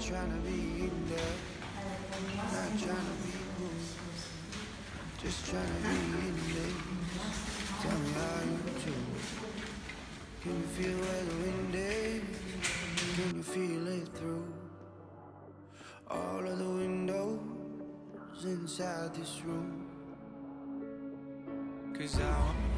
trying to be in there, not trying to be cool, just trying to be in there. Tell me how you do. Can you feel where the wind is? Can you feel it through all of the windows inside this room? 'Cause I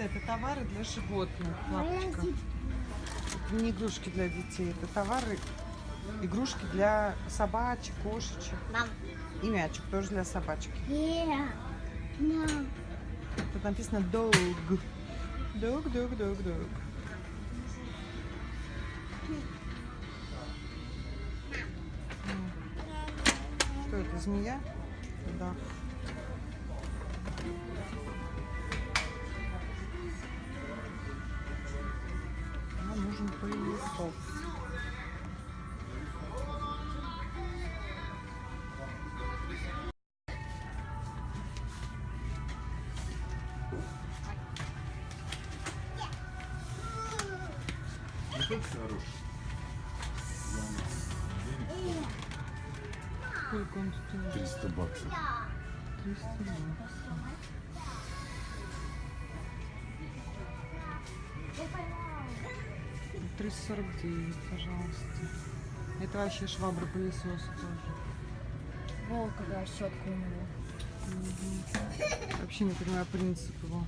Это товары для животных, лапочка. Это не игрушки для детей, это товары, игрушки для собачек, кошечек. Мам. И мячик тоже для собачки. Yeah. No. Тут написано dog. Dog, dog, dog, dog. Что это, змея? Да. Нам нужен пылесос. Сколько он стоит? 300 баксов. 300 баксов. — 349, пожалуйста. Это вообще швабра пылесоса тоже. Волковая щетка у него. Вообще не понимаю принцип его.